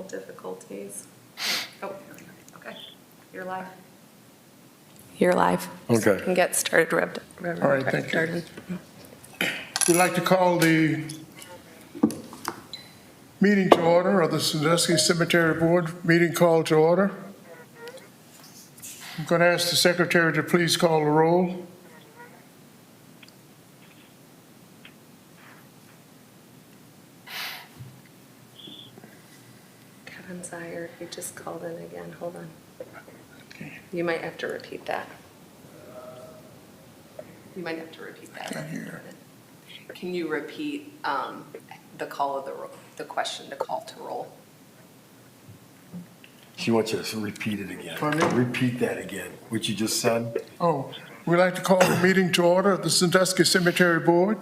difficulties. Oh, okay. You're live. You're live. Okay. You can get started, Reverend. All right, thank you. Darden. We'd like to call the meeting to order of the Sandusky Cemetery Board, meeting called to order. I'm going to ask the secretary to please call the roll. Kevin Zier, he just called in again. Hold on. You might have to repeat that. You might have to repeat that. Can't hear. Can you repeat the call of the question, the call to roll? She wants you to repeat it again. Pardon me? Repeat that again, what you just said. Oh, we'd like to call the meeting to order of the Sandusky Cemetery Board.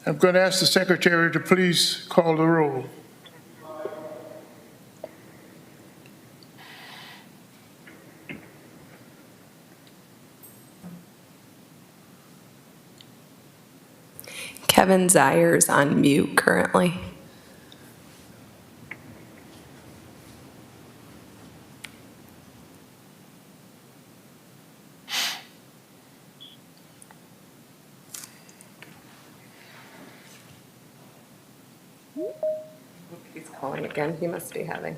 I'm going to ask the secretary to please call the roll. Kevin Zier's on mute currently. He's calling again. He must be having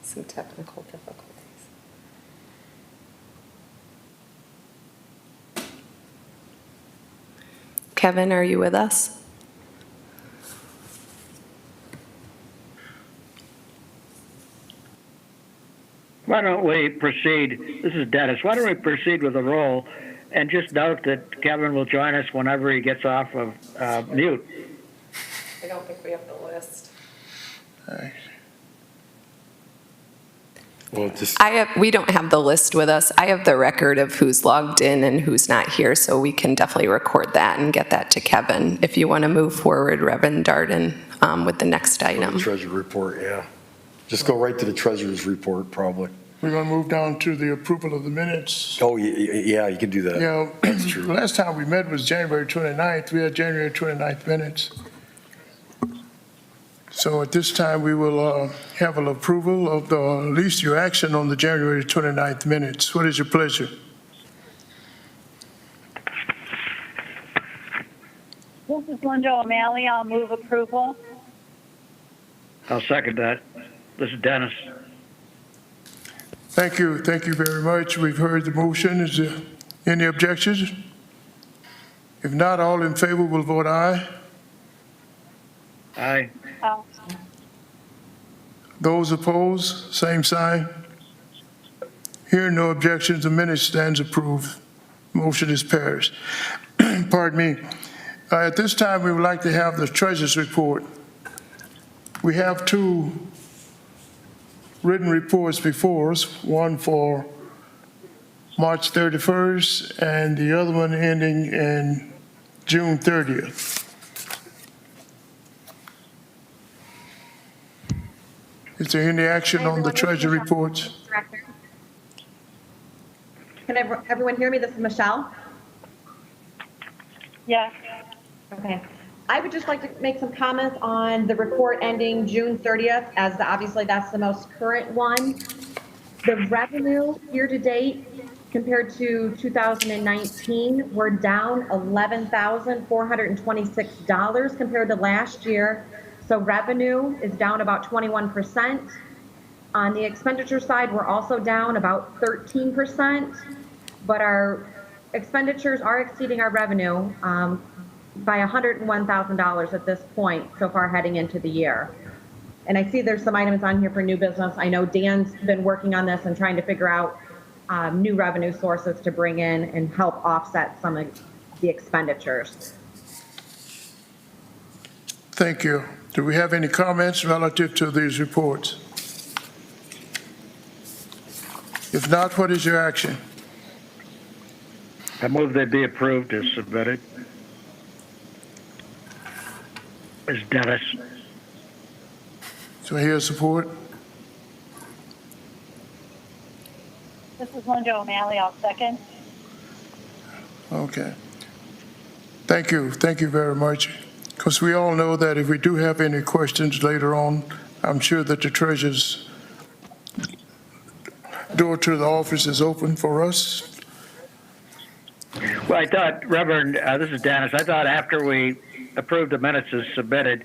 some technical difficulties. Kevin, are you with us? Why don't we proceed? This is Dennis. Why don't we proceed with the roll and just note that Kevin will join us whenever he gets off of mute. I don't think we have the list. Well, just, We don't have the list with us. I have the record of who's logged in and who's not here, so we can definitely record that and get that to Kevin. If you want to move forward, Reverend Darden, with the next item. treasury report, yeah. Just go right to the treasurer's report, probably. We're going to move down to the approval of the minutes. Oh, yeah, you can do that. Yeah, That's true. the last time we met was January 29th. We had January 29th minutes. So at this time, we will have an approval of the, at least your action on the January 29th minutes. What is your pleasure? This is Linda O'Malley. I'll move approval. I'll second that. This is Dennis. Thank you very much. We've heard the motion. Is there any objections? If not, all in favor will vote aye. Aye. Oh, Those opposed, same sign. Hearing no objections, the minute stands approved. Motion is passed. Pardon me. At this time, we would like to have the treasurer's report. We have two written reports before us, one for March 31st and the other one ending in June 30th. Is there any action on the treasury reports? Director. Can everyone hear me? This is Michelle. yes. Okay. I would just like to make some comments on the report ending June 30th, as obviously that's the most current one. The revenue year to date compared to 2019, we're down $11,426 compared to last year. So revenue is down about 21%. On the expenditure side, we're also down about 13%, but our expenditures are exceeding our revenue by $101,000 at this point so far heading into the year. And I see there's some items on here for new business. I know Dan's been working on this and trying to figure out new revenue sources to bring in and help offset some of the expenditures. Thank you. Do we have any comments relative to these reports? If not, what is your action? I move they be approved as submitted. This is Dennis. So here support. This is Linda O'Malley. I'll second. Okay. Thank you very much. Because we all know that if we do have any questions later on, I'm sure that the treasurer's door to the office is open for us. Well, I thought, Reverend, this is Dennis. I thought after we approved the minutes as submitted,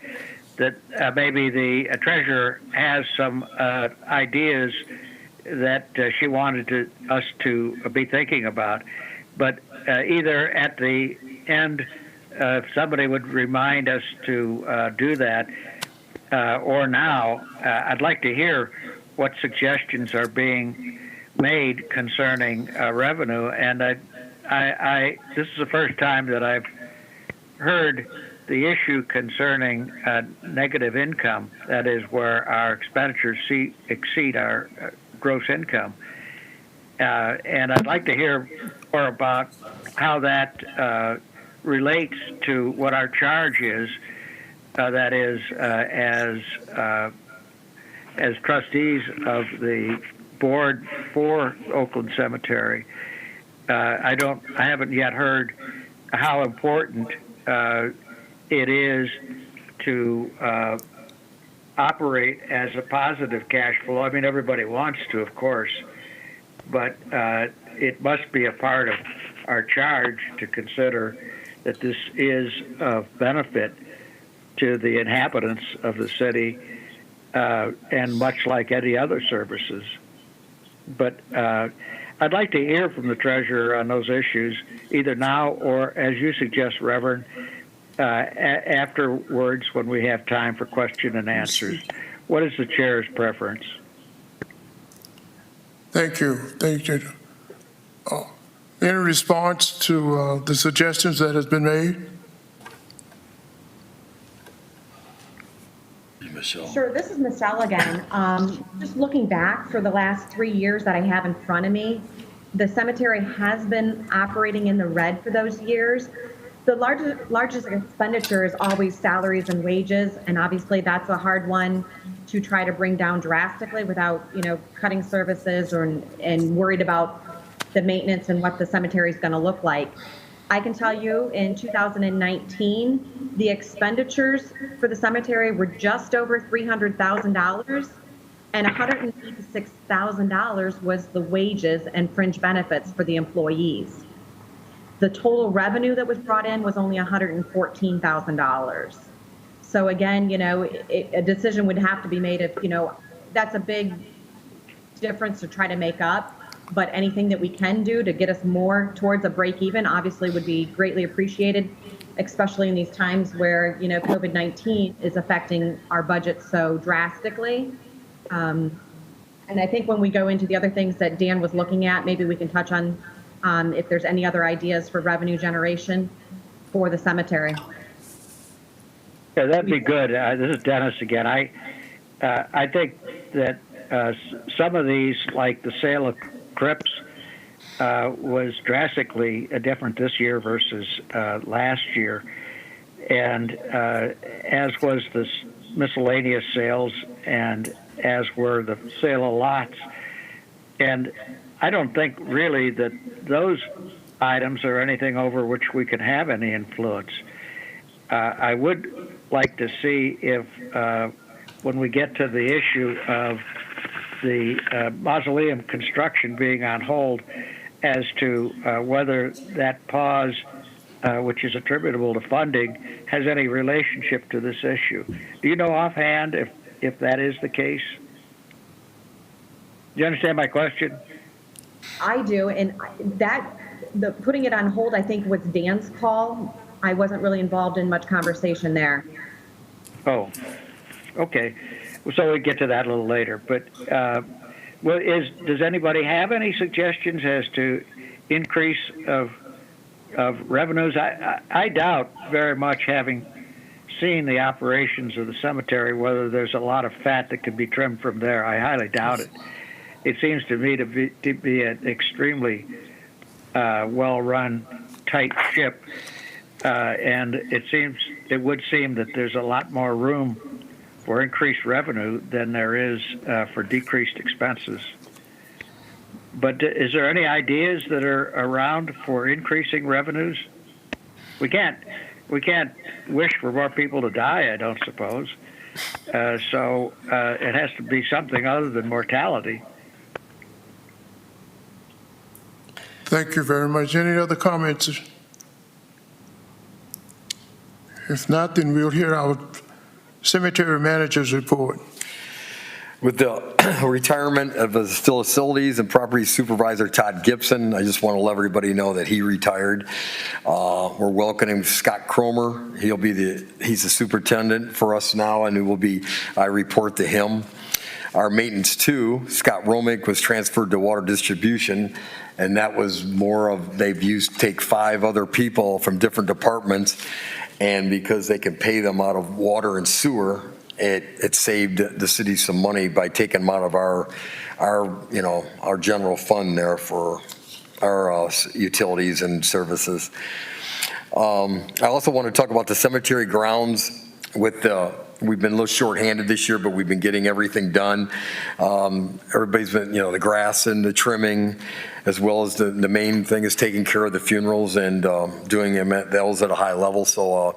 that maybe the treasurer has some ideas that she wanted us to be thinking about. But either at the end, if somebody would remind us to do that, or now, I'd like to hear what suggestions are being made concerning revenue. And this is the first time that I've heard the issue concerning negative income, that is where our expenditures exceed our gross income. And I'd like to hear more about how that relates to what our charge is, that is, as trustees of the board for Oakland Cemetery. I haven't yet heard how important it is to operate as a positive cash flow. I mean, everybody wants to, of course, but it must be a part of our charge to consider that this is of benefit to the inhabitants of the city, and much like any other services. But I'd like to hear from the treasurer on those issues, either now or, as you suggest, Reverend, afterwards when we have time for question and answers. What is the chair's preference? Thank you. Thank you. Any response to the suggestions that has been made? Michelle. Sure, this is Michelle again. Just looking back for the last 3 years that I have in front of me, the cemetery has been operating in the red for those years. The largest expenditure is always salaries and wages, and obviously that's a hard one to try to bring down drastically without, cutting services and worried about the maintenance and what the cemetery is going to look like. I can tell you in 2019, the expenditures for the cemetery were just over $300,000, and $186,000 was the wages and fringe benefits for the employees. The total revenue that was brought in was only $114,000. So again, a decision would have to be made if, that's a big difference to try to make up. But anything that we can do to get us more towards a break even obviously would be greatly appreciated, especially in these times where, COVID-19 is affecting our budget so drastically. And I think when we go into the other things that Dan was looking at, maybe we can touch on if there's any other ideas for revenue generation for the cemetery. Yeah, that'd be good. This is Dennis again. I think that some of these, like the sale of crypts, was drastically different this year versus last year, and as was the miscellaneous sales, and as were the sale of lots. And I don't think really that those items are anything over which we can have any influence. I would like to see if, when we get to the issue of the mausoleum construction being on hold, as to whether that pause, which is attributable to funding, has any relationship to this issue. Do you know offhand if that is the case? Do you understand my question? I do, and the putting it on hold, I think, was Dan's call. I wasn't really involved in much conversation there. Oh, okay. So we get to that a little later. But does anybody have any suggestions as to increase of revenues? I doubt very much, having seen the operations of the cemetery, whether there's a lot of fat that could be trimmed from there. I highly doubt it. It seems to me to be an extremely well-run, tight ship, and it would seem that there's a lot more room for increased revenue than there is for decreased expenses. But is there any ideas that are around for increasing revenues? We can't wish for more people to die, I don't suppose. So it has to be something other than mortality. Thank you very much. Any other comments? If not, then we'll hear our cemetery manager's report. With the retirement of the facilities and property supervisor Todd Gibson, I just want to let everybody know that he retired. We're welcoming Scott Cromer. He's the superintendent for us now, and I report to him. Our maintenance two, Scott Romick, was transferred to water distribution, and that was more of, take 5 other people from different departments, and because they can pay them out of water and sewer, it saved the city some money by taking them out of our general fund there for our utilities and services. I also want to talk about the cemetery grounds. We've been a little short-handed this year, but we've been getting everything done. Everybody's been, the grass and the trimming, as well as the main thing is taking care of the funerals and doing them at those at a high level. So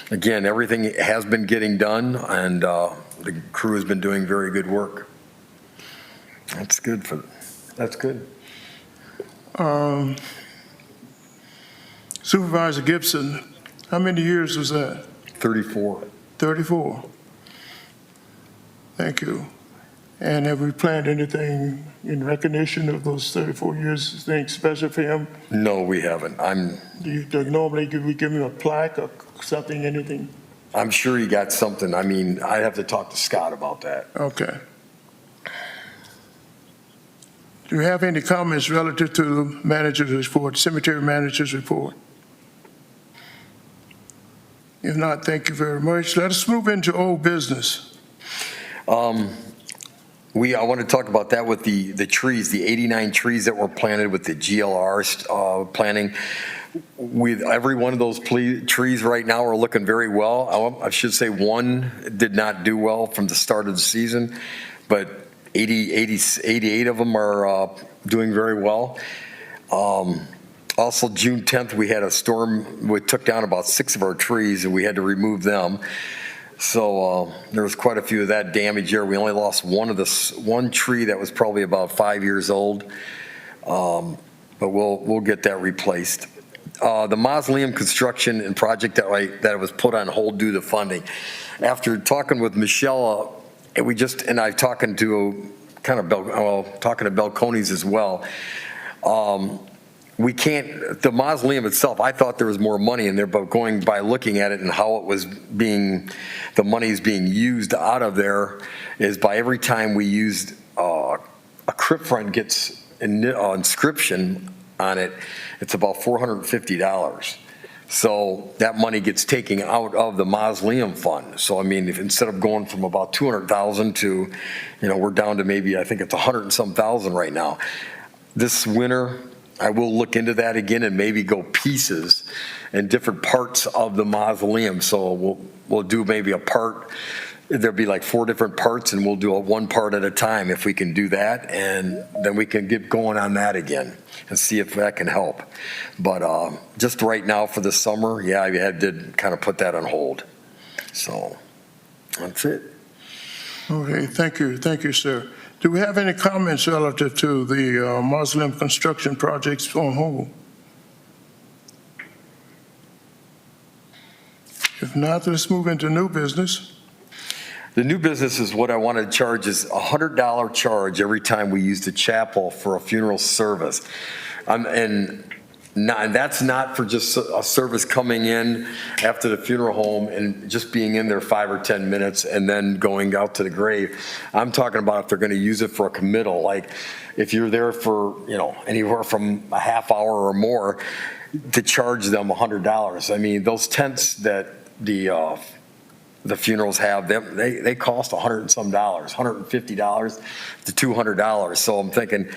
again, everything has been getting done, and the crew has been doing very good work. That's good. Supervisor Gibson, how many years was that? 34. 34. Thank you. And have we planned anything in recognition of those 34 years, anything special for him? No, we haven't. Normally, we give him a plaque or something, anything? I'm sure he got something. I mean, I'd have to talk to Scott about that. Okay. Do you have any comments relative to the manager's report, cemetery manager's report? If not, thank you very much. Let us move into old business. I want to talk about that with the trees, the 89 trees that were planted with the GLR planting. With every one of those trees right now are looking very well. I should say one did not do well from the start of the season, but 88 of them are doing very well. Also, June 10th, we had a storm. We took down about 6 of our trees, and we had to remove them. So there was quite a few of that damage here. We only lost one tree that was probably about 5 years old, but we'll get that replaced. The mausoleum construction and project that was put on hold due to funding. After talking with Michelle, I've talking to Belconis as well. We can't, the mausoleum itself, I thought there was more money in there, but going by looking at it and how it was the money is being used out of there is by every time we used a crypt front gets an inscription on it, it's about $450. So that money gets taken out of the mausoleum fund. So I mean, if instead of going from about 200,000 to, we're down to maybe, I think it's 100 and some thousand right now. This winter, I will look into that again and maybe go pieces and different parts of the mausoleum. So we'll do maybe a part. There'll be like 4 different parts, and we'll do one part at a time if we can do that, and then we can get going on that again and see if that can help. But just right now for the summer, yeah, I did kind of put that on hold. So that's it. Okay, thank you, sir. Do we have any comments relative to the mausoleum construction projects on hold? If not, let's move into new business. The new business is what I want to charge is $100 charge every time we use the chapel for a funeral service. And that's not for just a service coming in after the funeral home and just being in there 5 or 10 minutes and then going out to the grave. I'm talking about if they're going to use it for a committal, like if you're there for, anywhere from a half hour or more, to charge them $100. I mean, those tents that the funerals have, they cost $100 and some, $150 to $200. So I'm thinking,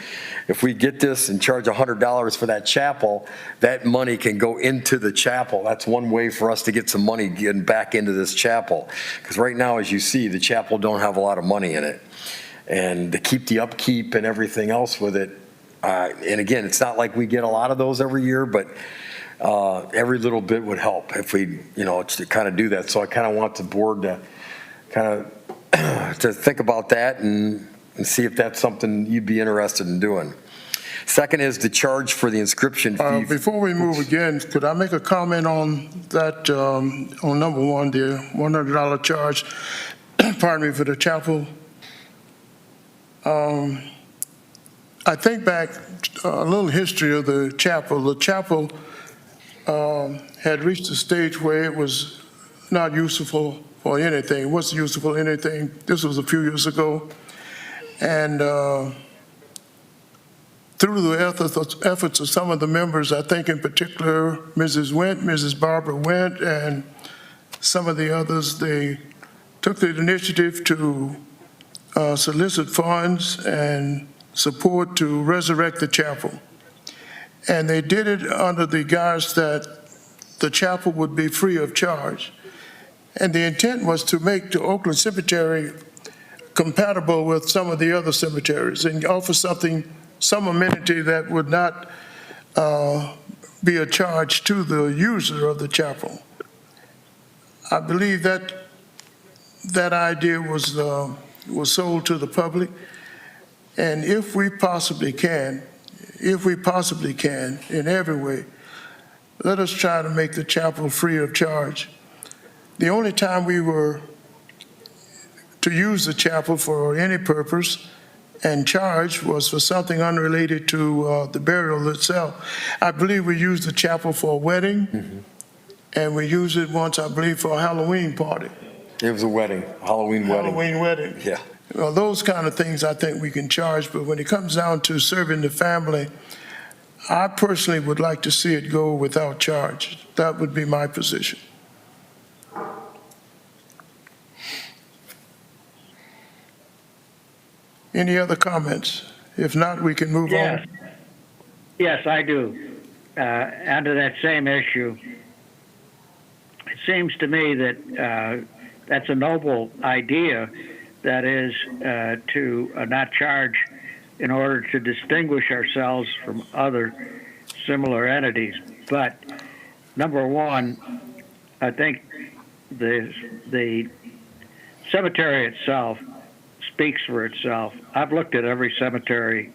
if we get this and charge $100 for that chapel, that money can go into the chapel. That's one way for us to get some money getting back into this chapel. Because right now, as you see, the chapel don't have a lot of money in it. And to keep the upkeep and everything else with it, and again, it's not like we get a lot of those every year, but every little bit would help if we, to kind of do that. So I kind of want the board to kind of to think about that and see if that's something you'd be interested in doing. Second is the charge for the inscription fee. Before we move again, could I make a comment on that, on number one, the $100 charge, pardon me, for the chapel? I think back a little history of the chapel. The chapel had reached a stage where it was not useful for anything. It wasn't useful for anything. This was a few years ago. And through the efforts of some of the members, I think in particular Mrs. Went, Mrs. Barbara Went, and some of the others, they took the initiative to solicit funds and support to resurrect the chapel. And they did it under the guise that the chapel would be free of charge. And the intent was to make the Oakland Cemetery compatible with some of the other cemeteries and offer some amenity that would not be a charge to the user of the chapel. I believe that that idea was sold to the public. And if we possibly can, in every way, let us try to make the chapel free of charge. The only time we were to use the chapel for any purpose and charge was for something unrelated to the burial itself. I believe we used the chapel for a wedding, and we used it once, I believe, for a Halloween party. It was a wedding, Halloween wedding. Yeah. Well, those kind of things I think we can charge, but when it comes down to serving the family, I personally would like to see it go without charge. That would be my position. Any other comments? If not, we can move on. Yes, I do. Under that same issue, it seems to me that that's a noble idea, that is to not charge in order to distinguish ourselves from other similar entities. But number one, I think the cemetery itself speaks for itself. I've looked at every cemetery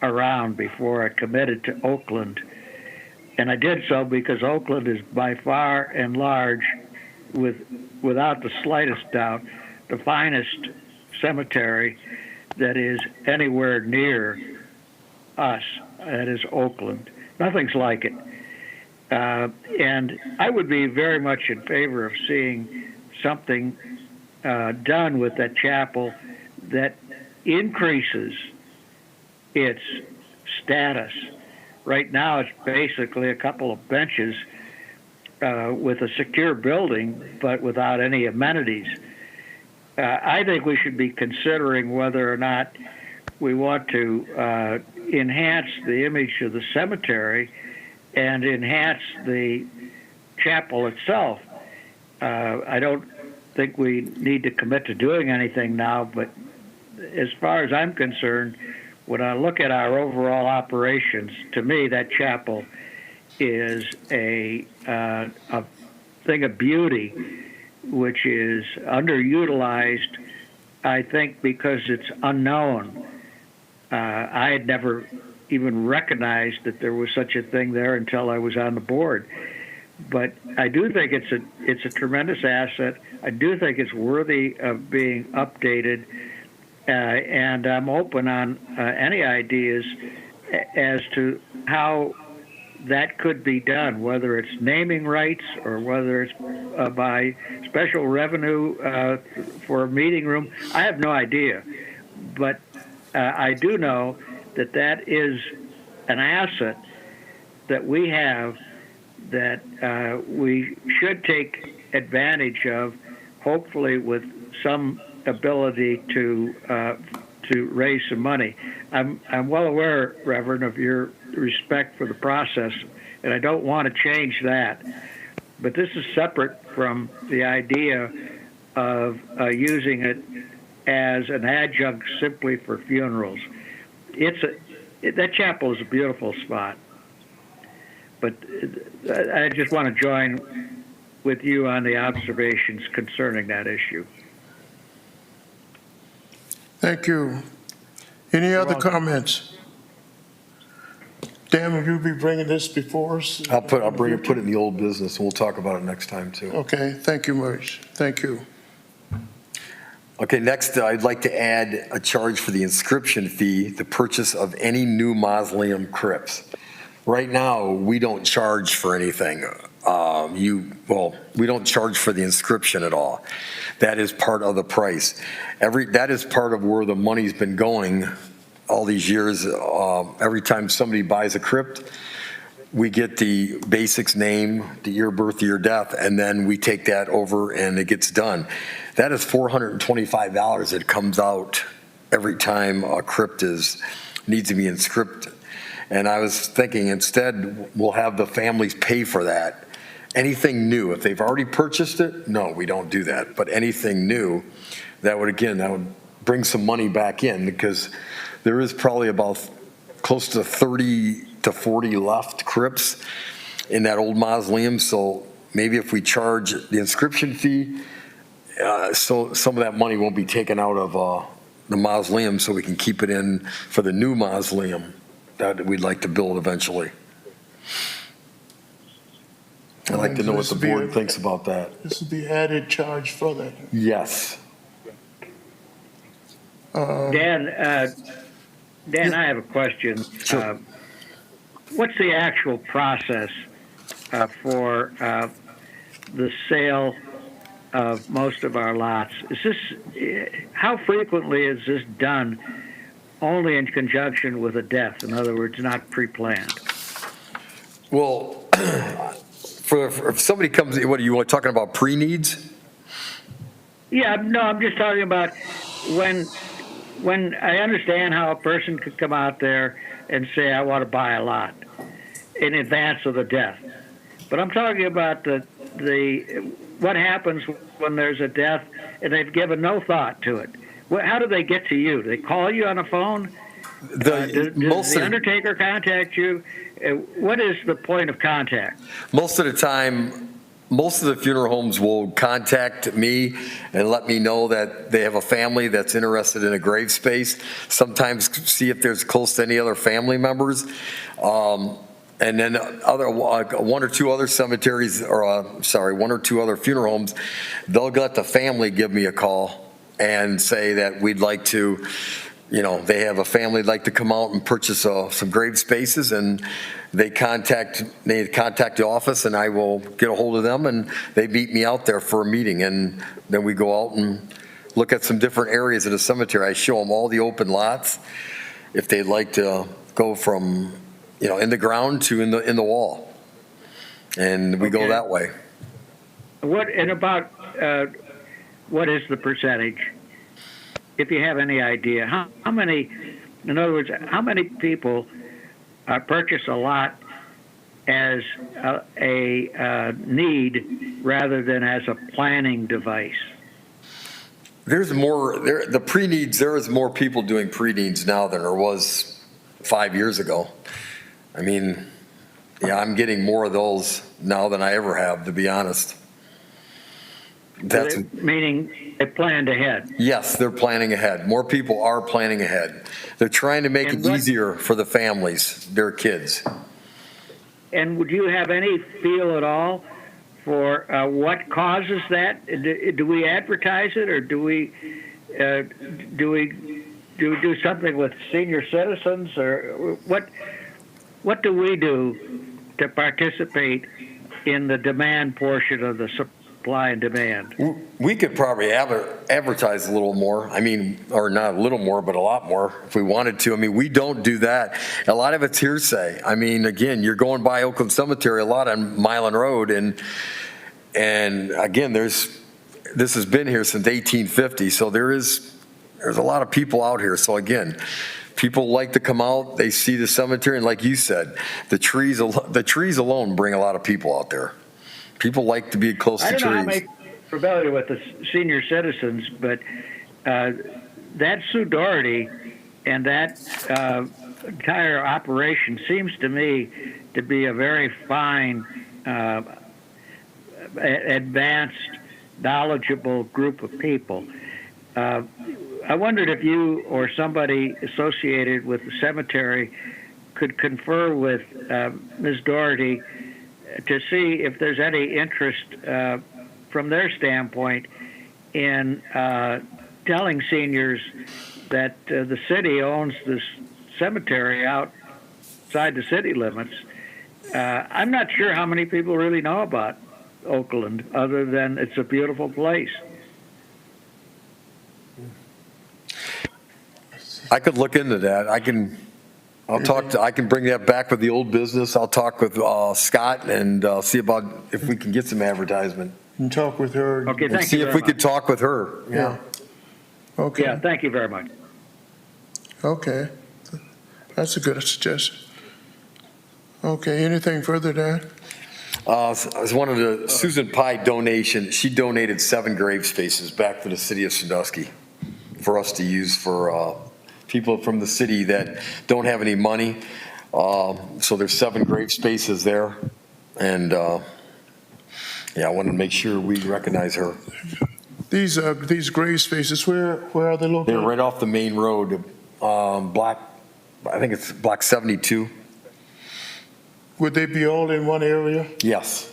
around before I committed to Oakland, and I did so because Oakland is by far and large, without the slightest doubt, the finest cemetery that is anywhere near us. That is Oakland. Nothing's like it. And I would be very much in favor of seeing something done with that chapel that increases its status. Right now, it's basically a couple of benches with a secure building, but without any amenities. I think we should be considering whether or not we want to enhance the image of the cemetery and enhance the chapel itself. I don't think we need to commit to doing anything now, but as far as I'm concerned, when I look at our overall operations, to me, that chapel is a thing of beauty, which is underutilized, I think, because it's unknown. I had never even recognized that there was such a thing there until I was on the board. But I do think it's a tremendous asset. I do think it's worthy of being updated, and I'm open on any ideas as to how that could be done, whether it's naming rights or whether it's by special revenue for a meeting room. I have no idea, but I do know that that is an asset that we have that we should take advantage of, hopefully with some ability to raise some money. I'm well aware, Reverend, of your respect for the process, and I don't want to change that. But this is separate from the idea of using it as an adjunct simply for funerals. That chapel is a beautiful spot. But I just want to join with you on the observations concerning that issue. Thank you. Any other welcome. comments? Dan, will you be bringing this before us? I'll put it in the old business, and we'll talk about it next time, too. Okay, thank you much. Thank you. Okay, next, I'd like to add a charge for the inscription fee, the purchase of any new mausoleum crypts. Right now, we don't charge for anything. We don't charge for the inscription at all. That is part of the price. That is part of where the money's been going all these years. Every time somebody buys a crypt, we get the basics name, the year of birth, the year of death, and then we take that over and it gets done. That is $425 that comes out every time a crypt needs to be inscripted. And I was thinking instead we'll have the families pay for that. Anything new, if they've already purchased it, no, we don't do that. But anything new, that would bring some money back in, because there is probably about close to 30 to 40 left crypts in that old mausoleum. So maybe if we charge the inscription fee, so some of that money won't be taken out of the mausoleum, so we can keep it in for the new mausoleum that we'd like to build eventually. I'd like to know what the board thinks about that. This will be added charge for that. Yes. Dan, I have a question. Sure. What's the actual process for the sale of most of our lots? How frequently is this done only in conjunction with a death? In other words, not pre-planned. Well, if somebody comes, what are you talking about, pre-needs? Yeah, no, I'm just talking about when I understand how a person could come out there and say, I want to buy a lot in advance of the death. But I'm talking about what happens when there's a death and they've given no thought to it. How do they get to you? Do they call you on the phone? Does the undertaker contact you? What is the point of contact? Most of the time, most of the funeral homes will contact me and let me know that they have a family that's interested in a grave space. Sometimes see if there's close to any other family members. And then one or two other cemeteries, one or two other funeral homes, they'll let the family give me a call and say that we'd like to, they have a family that'd like to come out and purchase some grave spaces, and they contact the office, and I will get a hold of them, and they meet me out there for a meeting, and then we go out and look at some different areas of the cemetery. I show them all the open lots, if they'd like to go from in the ground to in the wall, and we go that way. What is the percentage, if you have any idea? How many? In other words, how many people purchase a lot as a need rather than as a planning device? There's more. The pre-needs. There is more people doing pre-needs now than there was 5 years ago. I mean, I'm getting more of those now than I ever have, to be honest. Meaning they planned ahead. Yes, they're planning ahead. More people are planning ahead. They're trying to make it easier for the families, their kids. And would you have any feel at all for what causes that? Do we advertise it, or do we do something with senior citizens, or what do we do to participate in the demand portion of the supply and demand? We could probably advertise a little more. I mean, or not a little more, but a lot more if we wanted to. I mean, we don't do that. A lot of it's hearsay. I mean, again, you're going by Oakland Cemetery a lot on Milan Road, and again, this has been here since 1850, so there's a lot of people out here. So again, people like to come out, they see the cemetery, and like you said, the trees alone bring a lot of people out there. People like to be close to trees. I don't know how many are familiar with the senior citizens, but that Sue Doherty and that entire operation seems to me to be a very fine, advanced, knowledgeable group of people. I wondered if you or somebody associated with the cemetery could confer with Ms. Doherty to see if there's any interest from their standpoint in telling seniors that the city owns this cemetery outside the city limits. I'm not sure how many people really know about Oakland, other than it's a beautiful place. I could look into that. I can bring that back with the old business. I'll talk with Scott and see about if we can get some advertisement. And talk with her. Okay, And thank see you if very we could much. talk with her. Yeah. Okay. Yeah, thank you very much. Okay. That's a good suggestion. Okay, anything further, Dan? As one of the Susan Pye donation, she donated 7 grave spaces back to the city of Sandusky for us to use for people from the city that don't have any money. So there's 7 grave spaces there. And yeah, I wanted to make sure we recognize her. These grave spaces, where are they They're located? right off the main road, I think it's block 72. Would they be all in one area? Yes,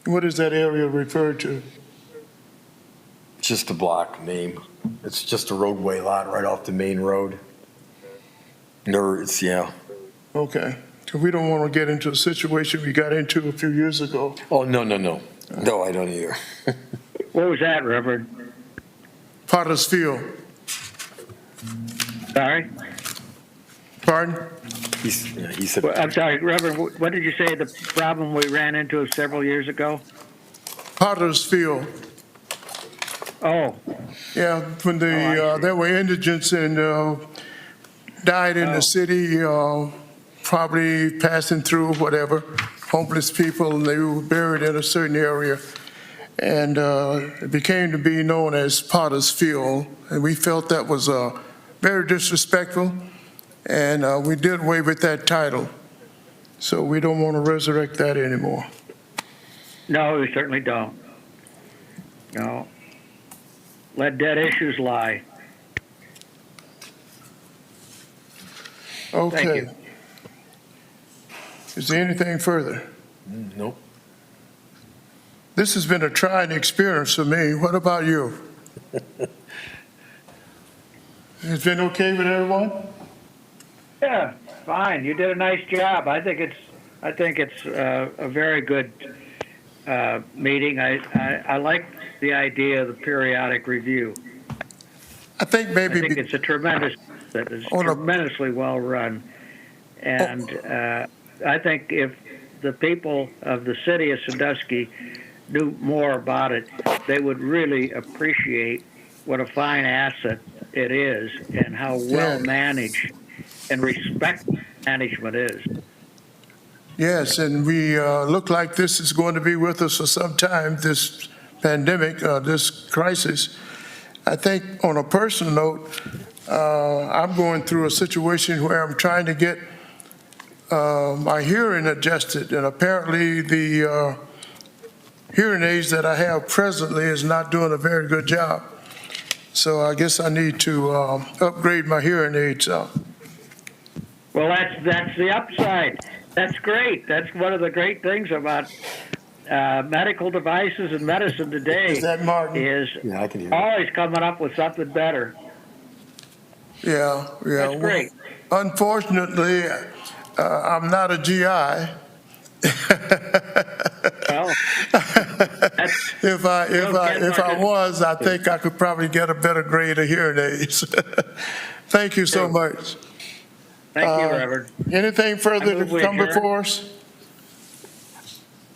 What is that area referred to? just a block name. It's just a roadway lot right off the main road. No, it's, yeah. Okay. 'Cause we don't want to get into a situation we got into a few years ago. Oh, no. No, I don't either. What was that, Reverend? Potter's Field. Sorry? Pardon? He said, Well, I'm sorry, Reverend, what did you say the problem we ran into several years ago? Potter's Field. Oh, Yeah, when I there were indigents and died in the city, probably passing through whatever, homeless people, and they were buried in a certain area. And it became to be known as Potter's Field, and we felt that was very disrespectful, and we did away with that title. So we don't want to resurrect that anymore. no, we certainly don't. No. Let dead issues lie. Okay. you. Is there anything further? nope. This has been a trying experience for me. What about you? It's been okay with everyone? Yeah, fine. You did a nice job. I think it's a very good meeting. I like the idea of the periodic review. I think I maybe, think it's tremendously well run, and I think if the people of the city of Sandusky knew more about it, they would really appreciate what a fine asset it is and how well managed and respected management is. yes, and we look like this is going to be with us for some time, this pandemic, this crisis. I think on a personal note, I'm going through a situation where I'm trying to get my hearing adjusted, and apparently the hearing aids that I have presently is not doing a very good job. So I guess I need to upgrade my hearing aids. Well, that's the upside. That's great. That's one of the great things about medical devices and medicine today. Is that Martin? Is Yeah, I can hear you. always coming up with something better. Yeah. That's great. Unfortunately, I'm not a GI. Well, If I was, I think I could probably get a better grade of hearing aids. Thank you so much. thank you, Reverend. Anything further I move to we come adjourn. before us?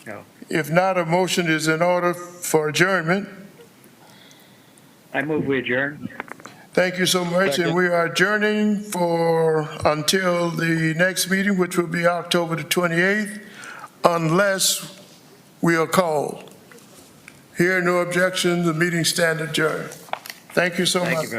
No. If not, a motion is in order for adjournment. I move we adjourn. Thank you so much, and Second. we are adjourning until the next meeting, which will be October the 28th, unless we are called. Hearing no objection, the meeting stand adjourned. Thank you so Thank much. you very